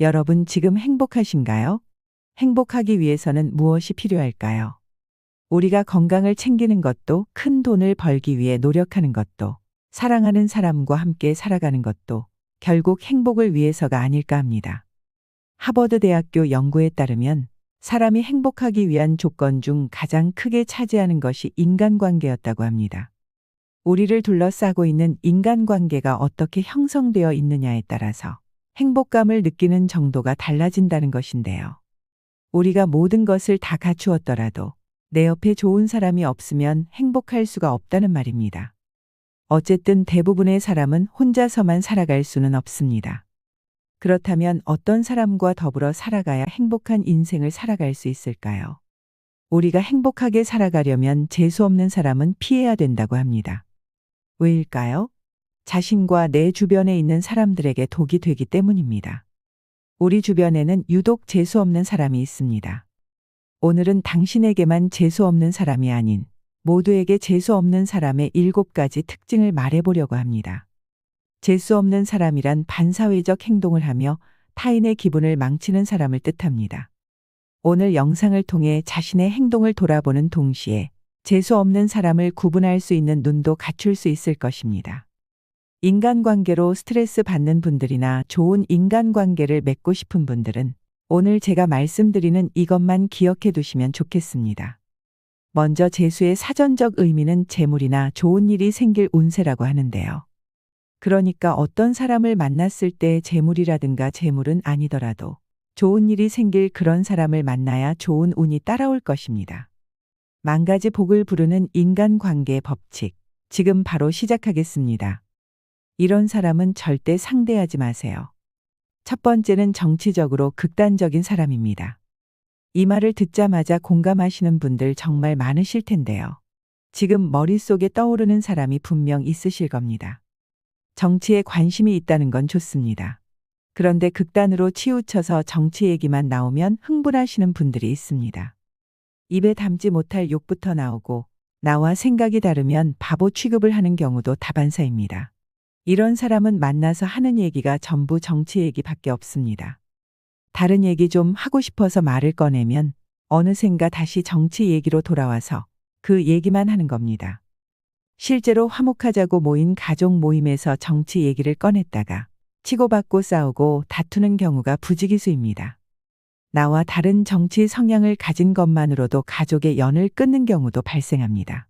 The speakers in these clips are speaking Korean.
여러분 지금 행복하신가요? 행복하기 위해서는 무엇이 필요할까요? 우리가 건강을 챙기는 것도, 큰 돈을 벌기 위해 노력하는 것도, 사랑하는 사람과 함께 살아가는 것도 결국 행복을 위해서가 아닐까 합니다. 하버드 대학교 연구에 따르면 사람이 행복하기 위한 조건 중 가장 크게 차지하는 것이 인간관계였다고 합니다. 우리를 둘러싸고 있는 인간관계가 어떻게 형성되어 있느냐에 따라서 행복감을 느끼는 정도가 달라진다는 것인데요. 우리가 모든 것을 다 갖추었더라도 내 옆에 좋은 사람이 없으면 행복할 수가 없다는 말입니다. 어쨌든 대부분의 사람은 혼자서만 살아갈 수는 없습니다. 그렇다면 어떤 사람과 더불어 살아가야 행복한 인생을 살아갈 수 있을까요? 우리가 행복하게 살아가려면 재수 없는 사람은 피해야 된다고 합니다. 왜일까요? 자신과 내 주변에 있는 사람들에게 독이 되기 때문입니다. 우리 주변에는 유독 재수 없는 사람이 있습니다. 오늘은 당신에게만 재수 없는 사람이 아닌 모두에게 재수 없는 사람의 7가지 특징을 말해보려고 합니다. 재수 없는 사람이란 반사회적 행동을 하며 타인의 기분을 망치는 사람을 뜻합니다. 오늘 영상을 통해 자신의 행동을 돌아보는 동시에 재수 없는 사람을 구분할 수 있는 눈도 갖출 수 있을 것입니다. 인간관계로 스트레스 받는 분들이나 좋은 인간관계를 맺고 싶은 분들은 오늘 제가 말씀드리는 이것만 기억해 두시면 좋겠습니다. 먼저 재수의 사전적 의미는 재물이나 좋은 일이 생길 운세라고 하는데요. 그러니까 어떤 사람을 만났을 때 재물이라든가 재물은 아니더라도 좋은 일이 생길 그런 사람을 만나야 좋은 운이 따라올 것입니다. 10,000가지 복을 부르는 인간관계의 법칙, 지금 바로 시작하겠습니다. 이런 사람은 절대 상대하지 마세요. 첫 번째는 정치적으로 극단적인 사람입니다. 이 말을 듣자마자 공감하시는 분들 정말 많으실 텐데요. 지금 머릿속에 떠오르는 사람이 분명 있으실 겁니다. 정치에 관심이 있다는 건 좋습니다. 그런데 극단으로 치우쳐서 정치 얘기만 나오면 흥분하시는 분들이 있습니다. 입에 담지 못할 욕부터 나오고 나와 생각이 다르면 바보 취급을 하는 경우도 다반사입니다. 이런 사람은 만나서 하는 얘기가 전부 정치 얘기밖에 없습니다. 다른 얘기 좀 하고 싶어서 말을 꺼내면 어느샌가 다시 정치 얘기로 돌아와서 그 얘기만 하는 겁니다. 실제로 화목하자고 모인 가족 모임에서 정치 얘기를 꺼냈다가 치고받고 싸우고 다투는 경우가 부지기수입니다. 나와 다른 정치 성향을 가진 것만으로도 가족의 연을 끊는 경우도 발생합니다.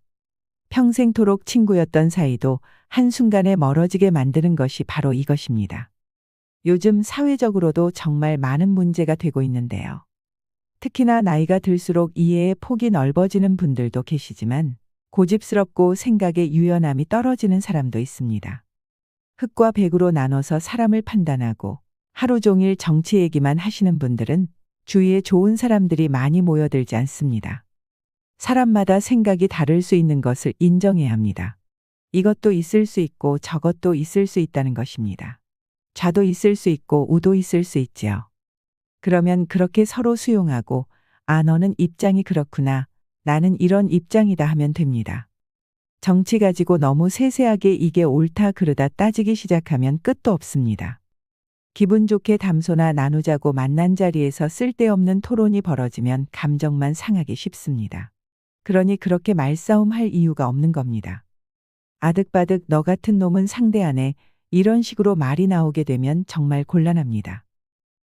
평생토록 친구였던 사이도 한순간에 멀어지게 만드는 것이 바로 이것입니다. 요즘 사회적으로도 정말 많은 문제가 되고 있는데요. 특히나 나이가 들수록 이해의 폭이 넓어지는 분들도 계시지만 고집스럽고 생각의 유연함이 떨어지는 사람도 있습니다. 흑과 백으로 나눠서 사람을 판단하고 하루 종일 정치 얘기만 하시는 분들은 주위에 좋은 사람들이 많이 모여들지 않습니다. 사람마다 생각이 다를 수 있는 것을 인정해야 합니다. 이것도 있을 수 있고 저것도 있을 수 있다는 것입니다. 좌도 있을 수 있고 우도 있을 수 있지요. 그러면 그렇게 서로 수용하고 너는 입장이 그렇구나. 나는 이런 입장이다 하면 됩니다. 정치 가지고 너무 세세하게 이게 옳다 그르다 따지기 시작하면 끝도 없습니다. 기분 좋게 담소나 나누자고 만난 자리에서 쓸데없는 토론이 벌어지면 감정만 상하기 쉽습니다. 그러니 그렇게 말싸움할 이유가 없는 겁니다. 아득바득 너 같은 놈은 상대 안 해. 이런 식으로 말이 나오게 되면 정말 곤란합니다.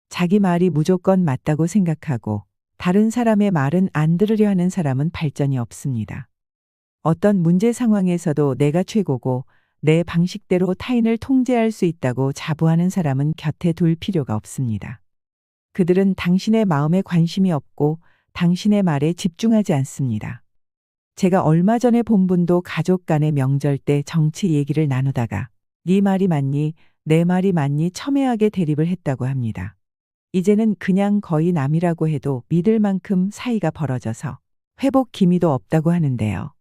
자기 말이 무조건 맞다고 생각하고 다른 사람의 말은 안 들으려 하는 사람은 발전이 없습니다. 어떤 문제 상황에서도 내가 최고고 내 방식대로 타인을 통제할 수 있다고 자부하는 사람은 곁에 둘 필요가 없습니다. 그들은 당신의 마음에 관심이 없고 당신의 말에 집중하지 않습니다. 제가 얼마 전에 본 분도 가족 간의 명절 때 정치 얘기를 나누다가 네 말이 맞니? 내 말이 맞니? 첨예하게 대립을 했다고 합니다. 이제는 그냥 거의 남이라고 해도 믿을 만큼 사이가 벌어져서 회복 기미도 없다고 하는데요.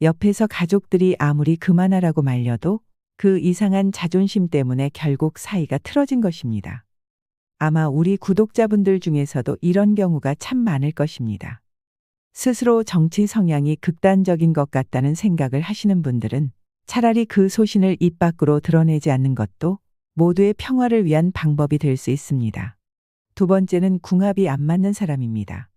옆에서 가족들이 아무리 그만하라고 말려도 그 이상한 자존심 때문에 결국 사이가 틀어진 것입니다. 아마 우리 구독자분들 중에서도 이런 경우가 참 많을 것입니다. 스스로 정치 성향이 극단적인 것 같다는 생각을 하시는 분들은 차라리 그 소신을 입 밖으로 드러내지 않는 것도 모두의 평화를 위한 방법이 될 수 있습니다. 두 번째는 궁합이 안 맞는 사람입니다.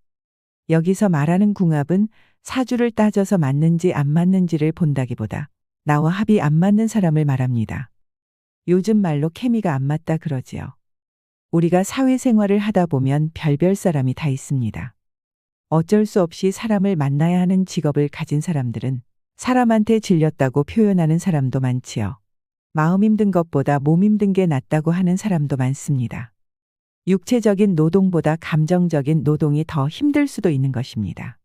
여기서 말하는 궁합은 사주를 따져서 맞는지 안 맞는지를 본다기보다 나와 합이 안 맞는 사람을 말합니다. 요즘 말로 케미가 안 맞다 그러지요. 우리가 사회생활을 하다 보면 별별 사람이 다 있습니다. 어쩔 수 없이 사람을 만나야 하는 직업을 가진 사람들은 사람한테 질렸다고 표현하는 사람도 많지요. 마음 힘든 것보다 몸 힘든 게 낫다고 하는 사람도 많습니다. 육체적인 노동보다 감정적인 노동이 더 힘들 수도 있는 것입니다.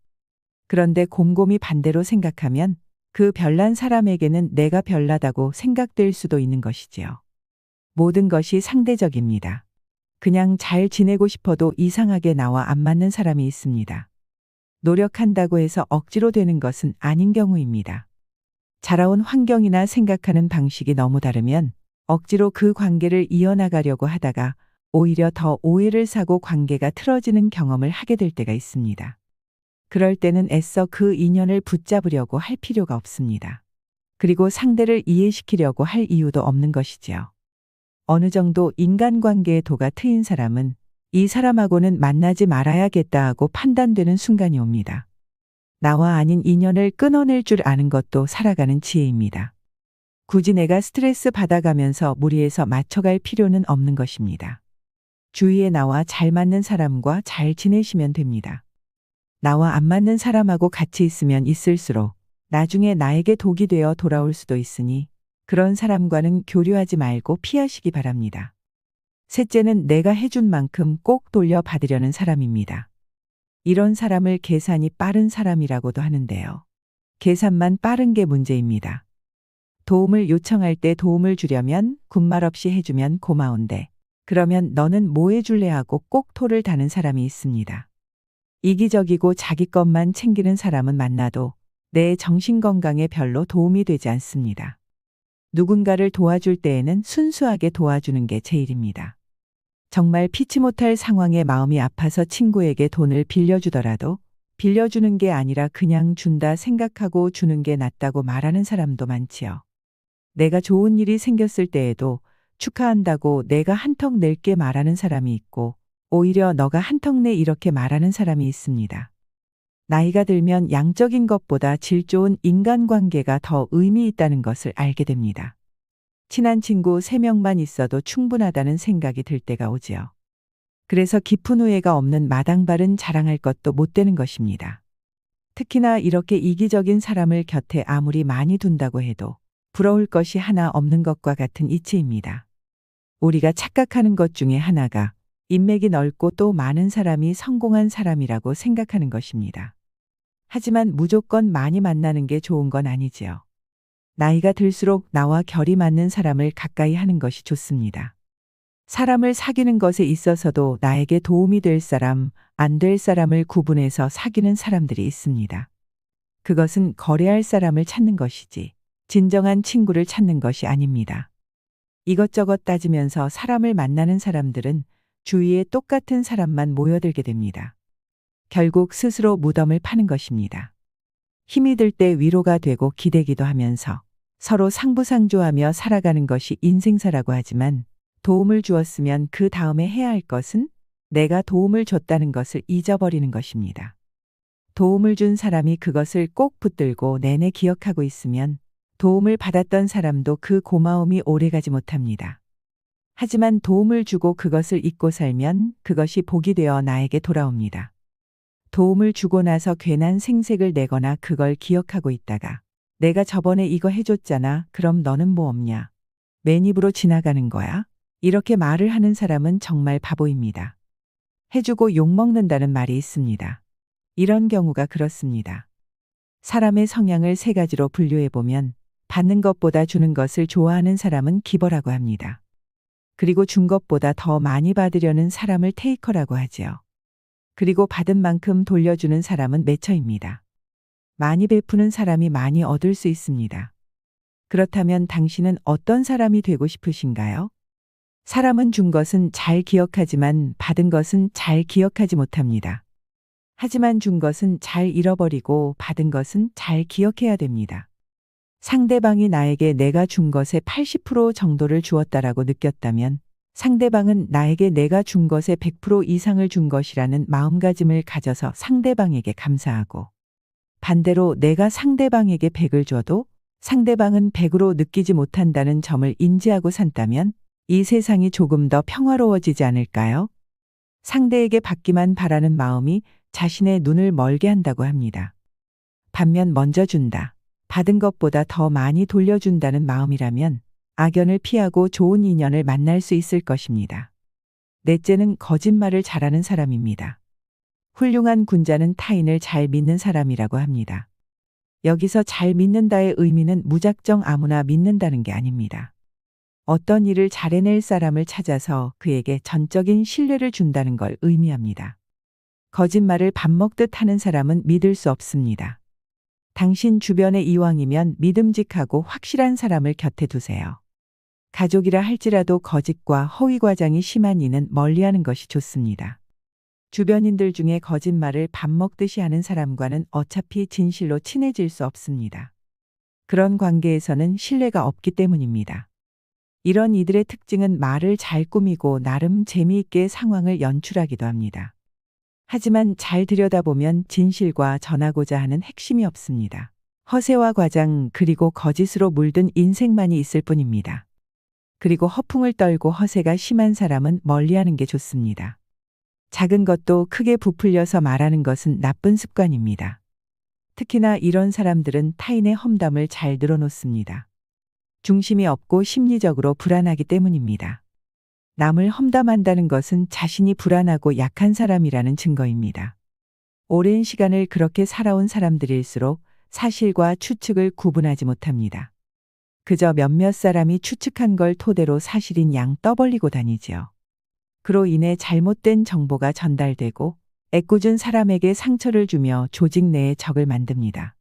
그런데 곰곰이 반대로 생각하면 그 별난 사람에게는 내가 별나다고 생각될 수도 있는 것이지요. 모든 것이 상대적입니다. 그냥 잘 지내고 싶어도 이상하게 나와 안 맞는 사람이 있습니다. 노력한다고 해서 억지로 되는 것은 아닌 경우입니다. 자라온 환경이나 생각하는 방식이 너무 다르면 억지로 그 관계를 이어나가려고 하다가 오히려 더 오해를 사고 관계가 틀어지는 경험을 하게 될 때가 있습니다. 그럴 때는 애써 그 인연을 붙잡으려고 할 필요가 없습니다. 그리고 상대를 이해시키려고 할 이유도 없는 것이지요. 어느 정도 인간관계의 도가 트인 사람은 이 사람하고는 만나지 말아야겠다 하고 판단되는 순간이 옵니다. 나와 아닌 인연을 끊어낼 줄 아는 것도 살아가는 지혜입니다. 굳이 내가 스트레스 받아가면서 무리해서 맞춰갈 필요는 없는 것입니다. 주위에 나와 잘 맞는 사람과 잘 지내시면 됩니다. 나와 안 맞는 사람하고 같이 있으면 있을수록 나중에 나에게 독이 되어 돌아올 수도 있으니 그런 사람과는 교류하지 말고 피하시기 바랍니다. 셋째는 내가 해준 만큼 꼭 돌려받으려는 사람입니다. 이런 사람을 계산이 빠른 사람이라고도 하는데요. 계산만 빠른 게 문제입니다. 도움을 요청할 때 도움을 주려면 군말 없이 해주면 고마운데 그러면 너는 뭐 해줄래 하고 꼭 토를 다는 사람이 있습니다. 이기적이고 자기 것만 챙기는 사람은 만나도 내 정신건강에 별로 도움이 되지 않습니다. 누군가를 도와줄 때에는 순수하게 도와주는 게 제일입니다. 정말 피치 못할 상황에 마음이 아파서 친구에게 돈을 빌려주더라도 빌려주는 게 아니라 그냥 준다 생각하고 주는 게 낫다고 말하는 사람도 많지요. 내가 좋은 일이 생겼을 때에도 축하한다고 내가 한턱 낼게 말하는 사람이 있고 오히려 너가 한턱 내 이렇게 말하는 사람이 있습니다. 나이가 들면 양적인 것보다 질 좋은 인간관계가 더 의미 있다는 것을 알게 됩니다. 친한 친구 3명만 있어도 충분하다는 생각이 들 때가 오지요. 그래서 깊은 후회가 없는 마당발은 자랑할 것도 못 되는 것입니다. 특히나 이렇게 이기적인 사람을 곁에 아무리 많이 둔다고 해도 부러울 것이 하나 없는 것과 같은 이치입니다. 우리가 착각하는 것 중에 하나가 인맥이 넓고 또 많은 사람이 성공한 사람이라고 생각하는 것입니다. 하지만 무조건 많이 만나는 게 좋은 건 아니지요. 나이가 들수록 나와 결이 맞는 사람을 가까이 하는 것이 좋습니다. 사람을 사귀는 것에 있어서도 나에게 도움이 될 사람, 안 될 사람을 구분해서 사귀는 사람들이 있습니다. 그것은 거래할 사람을 찾는 것이지 진정한 친구를 찾는 것이 아닙니다. 이것저것 따지면서 사람을 만나는 사람들은 주위에 똑같은 사람만 모여들게 됩니다. 결국 스스로 무덤을 파는 것입니다. 힘이 들 때 위로가 되고 기대기도 하면서 서로 상부상조하며 살아가는 것이 인생사라고 하지만 도움을 주었으면 그 다음에 해야 할 것은 내가 도움을 줬다는 것을 잊어버리는 것입니다. 도움을 준 사람이 그것을 꼭 붙들고 내내 기억하고 있으면 도움을 받았던 사람도 그 고마움이 오래가지 못합니다. 하지만 도움을 주고 그것을 잊고 살면 그것이 복이 되어 나에게 돌아옵니다. 도움을 주고 나서 괜한 생색을 내거나 그걸 기억하고 있다가 내가 저번에 이거 해줬잖아. 그럼 너는 뭐 없냐? 맨입으로 지나가는 거야? 이렇게 말을 하는 사람은 정말 바보입니다. 해주고 욕먹는다는 말이 있습니다. 이런 경우가 그렇습니다. 사람의 성향을 3가지로 분류해보면 받는 것보다 주는 것을 좋아하는 사람은 기버라고 합니다. 그리고 준 것보다 더 많이 받으려는 사람을 테이커라고 하지요. 그리고 받은 만큼 돌려주는 사람은 매처입니다. 많이 베푸는 사람이 많이 얻을 수 있습니다. 그렇다면 당신은 어떤 사람이 되고 싶으신가요? 사람은 준 것은 잘 기억하지만 받은 것은 잘 기억하지 못합니다. 하지만 준 것은 잘 잃어버리고 받은 것은 잘 기억해야 됩니다. 상대방이 나에게 내가 준 것의 80% 정도를 주었다라고 느꼈다면 상대방은 나에게 내가 준 것의 100% 이상을 준 것이라는 마음가짐을 가져서 상대방에게 감사하고, 반대로 내가 상대방에게 100을 줘도 상대방은 100으로 느끼지 못한다는 점을 인지하고 산다면 이 세상이 조금 더 평화로워지지 않을까요? 상대에게 받기만 바라는 마음이 자신의 눈을 멀게 한다고 합니다. 반면 먼저 준다, 받은 것보다 더 많이 돌려준다는 마음이라면 악연을 피하고 좋은 인연을 만날 수 있을 것입니다. 넷째는 거짓말을 잘하는 사람입니다. 훌륭한 군자는 타인을 잘 믿는 사람이라고 합니다. 여기서 잘 믿는다의 의미는 무작정 아무나 믿는다는 게 아닙니다. 어떤 일을 잘 해낼 사람을 찾아서 그에게 전적인 신뢰를 준다는 걸 의미합니다. 거짓말을 밥 먹듯 하는 사람은 믿을 수 없습니다. 당신 주변에 이왕이면 믿음직하고 확실한 사람을 곁에 두세요. 가족이라 할지라도 거짓과 허위 과장이 심한 이는 멀리하는 것이 좋습니다. 주변인들 중에 거짓말을 밥 먹듯이 하는 사람과는 어차피 진실로 친해질 수 없습니다. 그런 관계에서는 신뢰가 없기 때문입니다. 이런 이들의 특징은 말을 잘 꾸미고 나름 재미있게 상황을 연출하기도 합니다. 하지만 잘 들여다보면 진실과 전하고자 하는 핵심이 없습니다. 허세와 과장 그리고 거짓으로 물든 인생만이 있을 뿐입니다. 그리고 허풍을 떨고 허세가 심한 사람은 멀리하는 게 좋습니다. 작은 것도 크게 부풀려서 말하는 것은 나쁜 습관입니다. 특히나 이런 사람들은 타인의 험담을 잘 늘어놓습니다. 중심이 없고 심리적으로 불안하기 때문입니다. 남을 험담한다는 것은 자신이 불안하고 약한 사람이라는 증거입니다. 오랜 시간을 그렇게 살아온 사람들일수록 사실과 추측을 구분하지 못합니다. 그저 몇몇 사람이 추측한 걸 토대로 사실인 양 떠벌리고 다니지요. 그로 인해 잘못된 정보가 전달되고 애꿎은 사람에게 상처를 주며 조직 내에 적을 만듭니다.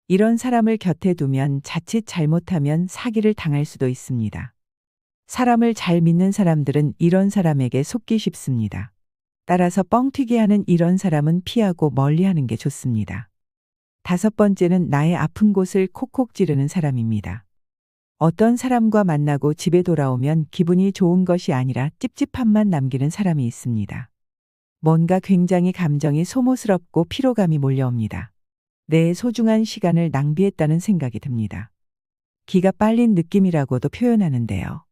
이런 사람을 곁에 두면 자칫 잘못하면 사기를 당할 수도 있습니다. 사람을 잘 믿는 사람들은 이런 사람에게 속기 쉽습니다. 따라서 뻥튀기 하는 이런 사람은 피하고 멀리하는 게 좋습니다. 다섯 번째는 나의 아픈 곳을 콕콕 찌르는 사람입니다. 어떤 사람과 만나고 집에 돌아오면 기분이 좋은 것이 아니라 찝찝함만 남기는 사람이 있습니다. 뭔가 굉장히 감정이 소모스럽고 피로감이 몰려옵니다. 내 소중한 시간을 낭비했다는 생각이 듭니다. 기가 빨린 느낌이라고도 표현하는데요.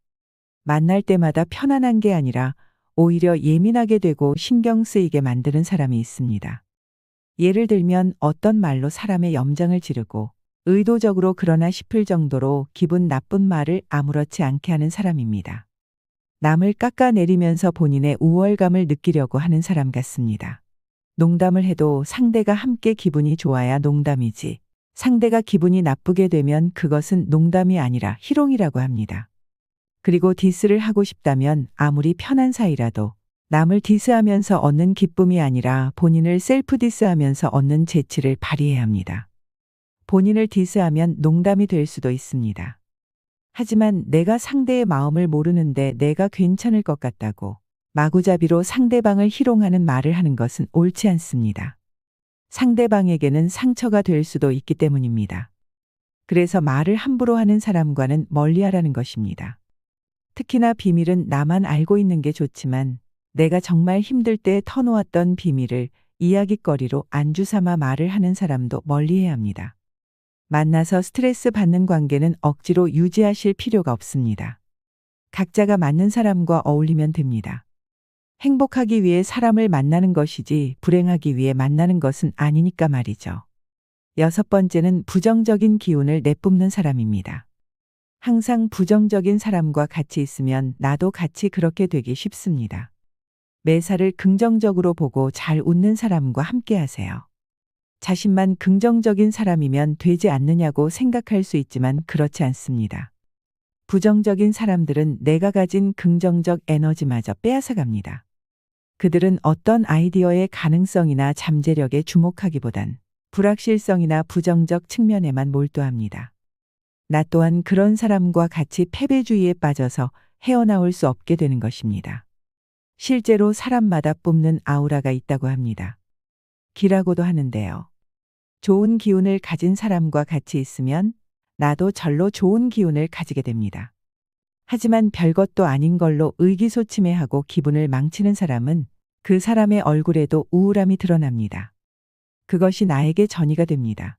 만날 때마다 편안한 게 아니라 오히려 예민하게 되고 신경 쓰이게 만드는 사람이 있습니다. 예를 들면 어떤 말로 사람의 염장을 지르고 의도적으로 그러나 싶을 정도로 기분 나쁜 말을 아무렇지 않게 하는 사람입니다. 남을 깎아내리면서 본인의 우월감을 느끼려고 하는 사람 같습니다. 농담을 해도 상대가 함께 기분이 좋아야 농담이지, 상대가 기분이 나쁘게 되면 그것은 농담이 아니라 희롱이라고 합니다. 그리고 디스를 하고 싶다면 아무리 편한 사이라도 남을 디스하면서 얻는 기쁨이 아니라 본인을 셀프 디스하면서 얻는 재치를 발휘해야 합니다. 본인을 디스하면 농담이 될 수도 있습니다. 하지만 내가 상대의 마음을 모르는데 내가 괜찮을 것 같다고 마구잡이로 상대방을 희롱하는 말을 하는 것은 옳지 않습니다. 상대방에게는 상처가 될 수도 있기 때문입니다. 그래서 말을 함부로 하는 사람과는 멀리하라는 것입니다. 특히나 비밀은 나만 알고 있는 게 좋지만 내가 정말 힘들 때 터놓았던 비밀을 이야깃거리로 안주 삼아 말을 하는 사람도 멀리해야 합니다. 만나서 스트레스 받는 관계는 억지로 유지하실 필요가 없습니다. 각자가 맞는 사람과 어울리면 됩니다. 행복하기 위해 사람을 만나는 것이지 불행하기 위해 만나는 것은 아니니까 말이죠. 여섯 번째는 부정적인 기운을 내뿜는 사람입니다. 항상 부정적인 사람과 같이 있으면 나도 같이 그렇게 되기 쉽습니다. 매사를 긍정적으로 보고 잘 웃는 사람과 함께 하세요. 자신만 긍정적인 사람이면 되지 않느냐고 생각할 수 있지만 그렇지 않습니다. 부정적인 사람들은 내가 가진 긍정적 에너지마저 빼앗아갑니다. 그들은 어떤 아이디어의 가능성이나 잠재력에 주목하기보단 불확실성이나 부정적 측면에만 몰두합니다. 나 또한 그런 사람과 같이 패배주의에 빠져서 헤어나올 수 없게 되는 것입니다. 실제로 사람마다 뿜는 아우라가 있다고 합니다. 기라고도 하는데요. 좋은 기운을 가진 사람과 같이 있으면 나도 절로 좋은 기운을 가지게 됩니다. 하지만 별것도 아닌 걸로 의기소침해하고 기분을 망치는 사람은 그 사람의 얼굴에도 우울함이 드러납니다. 그것이 나에게 전이가 됩니다.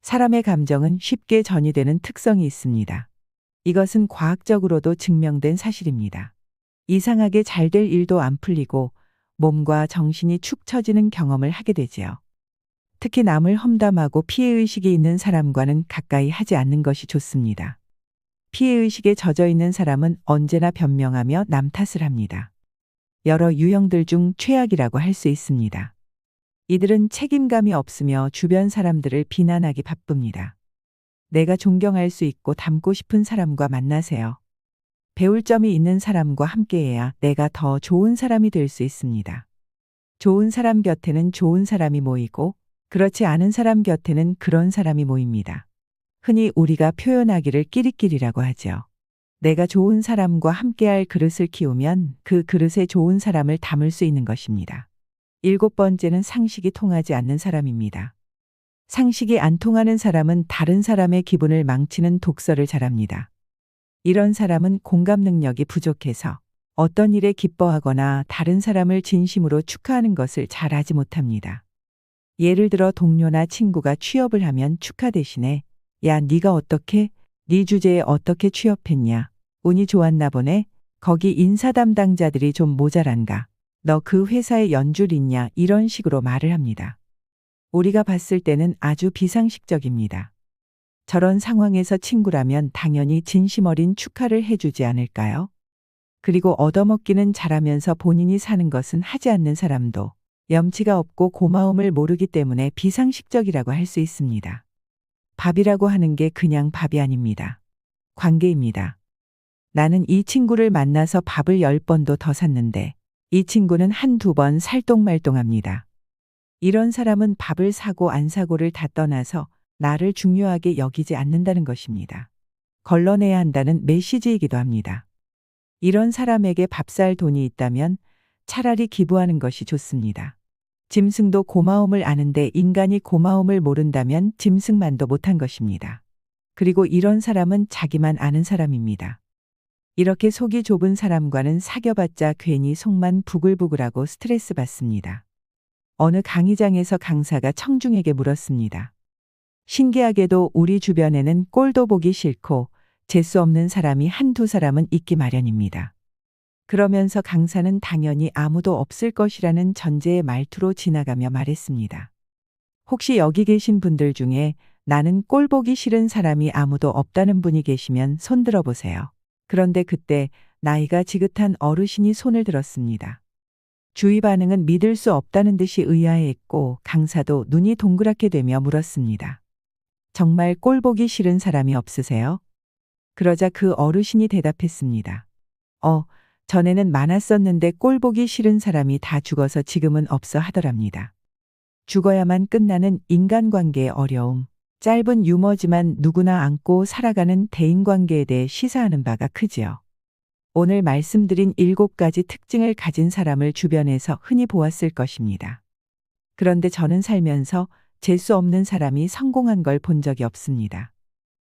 사람의 감정은 쉽게 전이되는 특성이 있습니다. 이것은 과학적으로도 증명된 사실입니다. 이상하게 잘 될 일도 안 풀리고 몸과 정신이 축 처지는 경험을 하게 되지요. 특히 남을 험담하고 피해의식이 있는 사람과는 가까이 하지 않는 것이 좋습니다. 피해의식에 젖어 있는 사람은 언제나 변명하며 남 탓을 합니다. 여러 유형들 중 최악이라고 할 수 있습니다. 이들은 책임감이 없으며 주변 사람들을 비난하기 바쁩니다. 내가 존경할 수 있고 닮고 싶은 사람과 만나세요. 배울 점이 있는 사람과 함께해야 내가 더 좋은 사람이 될 수 있습니다. 좋은 사람 곁에는 좋은 사람이 모이고 그렇지 않은 사람 곁에는 그런 사람이 모입니다. 흔히 우리가 표현하기를 끼리끼리라고 하죠. 내가 좋은 사람과 함께할 그릇을 키우면 그 그릇에 좋은 사람을 담을 수 있는 것입니다. 7번째는 상식이 통하지 않는 사람입니다. 상식이 안 통하는 사람은 다른 사람의 기분을 망치는 독설을 잘합니다. 이런 사람은 공감 능력이 부족해서 어떤 일에 기뻐하거나 다른 사람을 진심으로 축하하는 것을 잘하지 못합니다. 예를 들어 동료나 친구가 취업을 하면 축하 대신에 야, 네가 어떻게? 네 주제에 어떻게 취업했냐? 운이 좋았나 보네? 거기 인사 담당자들이 좀 모자란가? 너 그 회사에 연줄 있냐? 이런 식으로 말을 합니다. 우리가 봤을 때는 아주 비상식적입니다. 저런 상황에서 친구라면 당연히 진심 어린 축하를 해주지 않을까요? 그리고 얻어먹기는 잘하면서 본인이 사는 것은 하지 않는 사람도 염치가 없고 고마움을 모르기 때문에 비상식적이라고 할 수 있습니다. 밥이라고 하는 게 그냥 밥이 아닙니다. 관계입니다. 나는 이 친구를 만나서 밥을 10번도 더 샀는데 이 친구는 한두 번 살똥말똥합니다. 이런 사람은 밥을 사고 안 사고를 다 떠나서 나를 중요하게 여기지 않는다는 것입니다. 걸러내야 한다는 메시지이기도 합니다. 이런 사람에게 밥 살 돈이 있다면 차라리 기부하는 것이 좋습니다. 짐승도 고마움을 아는데 인간이 고마움을 모른다면 짐승만도 못한 것입니다. 그리고 이런 사람은 자기만 아는 사람입니다. 이렇게 속이 좁은 사람과는 사귀어봤자 괜히 속만 부글부글하고 스트레스 받습니다. 어느 강의장에서 강사가 청중에게 물었습니다. 신기하게도 우리 주변에는 꼴도 보기 싫고 재수 없는 사람이 한두 사람은 있기 마련입니다. 그러면서 강사는 당연히 아무도 없을 것이라는 전제의 말투로 지나가며 말했습니다. 혹시 여기 계신 분들 중에 나는 꼴 보기 싫은 사람이 아무도 없다는 분이 계시면 손 들어보세요. 그런데 그때 나이가 지긋한 어르신이 손을 들었습니다. 주위 반응은 믿을 수 없다는 듯이 의아해했고 강사도 눈이 동그랗게 되며 물었습니다. 정말 꼴 보기 싫은 사람이 없으세요? 그러자 그 어르신이 대답했습니다. 전에는 많았었는데 꼴 보기 싫은 사람이 다 죽어서 지금은 없어 하더랍니다. 죽어야만 끝나는 인간관계의 어려움. 짧은 유머지만 누구나 안고 살아가는 대인관계에 대해 시사하는 바가 크지요. 오늘 말씀드린 7가지 특징을 가진 사람을 주변에서 흔히 보았을 것입니다. 그런데 저는 살면서 재수 없는 사람이 성공한 걸 본 적이 없습니다.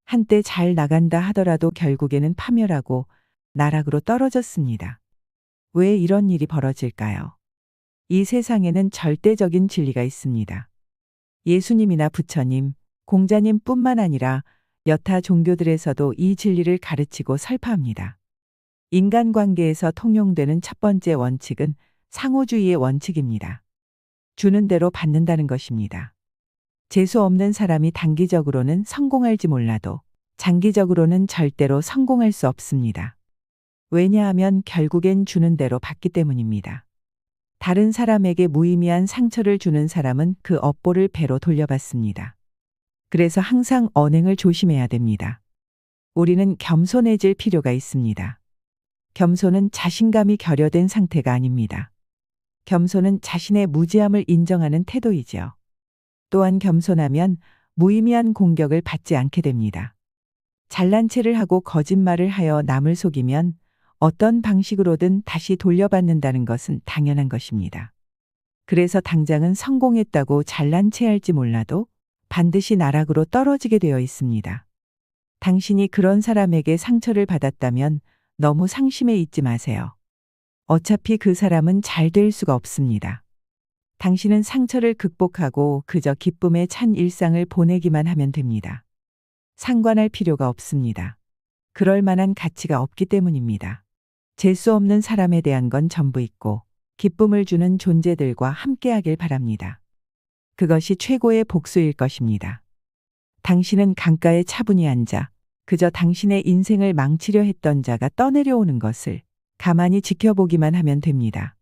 한때 잘 나간다 하더라도 결국에는 파멸하고 나락으로 떨어졌습니다. 왜 이런 일이 벌어질까요? 이 세상에는 절대적인 진리가 있습니다. 예수님이나 부처님, 공자님뿐만 아니라 여타 종교들에서도 이 진리를 가르치고 설파합니다. 인간관계에서 통용되는 첫 번째 원칙은 상호주의의 원칙입니다. 주는 대로 받는다는 것입니다. 재수 없는 사람이 단기적으로는 성공할지 몰라도 장기적으로는 절대로 성공할 수 없습니다. 왜냐하면 결국엔 주는 대로 받기 때문입니다. 다른 사람에게 무의미한 상처를 주는 사람은 그 업보를 배로 돌려받습니다. 그래서 항상 언행을 조심해야 됩니다. 우리는 겸손해질 필요가 있습니다. 겸손은 자신감이 결여된 상태가 아닙니다. 겸손은 자신의 무지함을 인정하는 태도이죠. 또한 겸손하면 무의미한 공격을 받지 않게 됩니다. 잘난 체를 하고 거짓말을 하여 남을 속이면 어떤 방식으로든 다시 돌려받는다는 것은 당연한 것입니다. 그래서 당장은 성공했다고 잘난 체할지 몰라도 반드시 나락으로 떨어지게 되어 있습니다. 당신이 그런 사람에게 상처를 받았다면 너무 상심해 있지 마세요. 어차피 그 사람은 잘 될 수가 없습니다. 당신은 상처를 극복하고 그저 기쁨에 찬 일상을 보내기만 하면 됩니다. 상관할 필요가 없습니다. 그럴 만한 가치가 없기 때문입니다. 재수 없는 사람에 대한 건 전부 있고 기쁨을 주는 존재들과 함께하길 바랍니다. 그것이 최고의 복수일 것입니다. 당신은 강가에 차분히 앉아 그저 당신의 인생을 망치려 했던 자가 떠내려오는 것을 가만히 지켜보기만 하면 됩니다.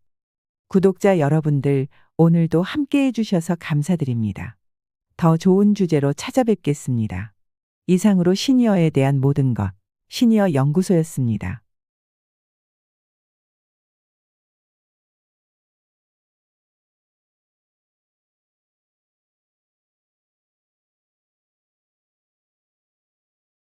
구독자 여러분들, 오늘도 함께 해주셔서 감사드립니다. 더 좋은 주제로 찾아뵙겠습니다. 이상으로 시니어에 대한 모든 것, 시니어 연구소였습니다.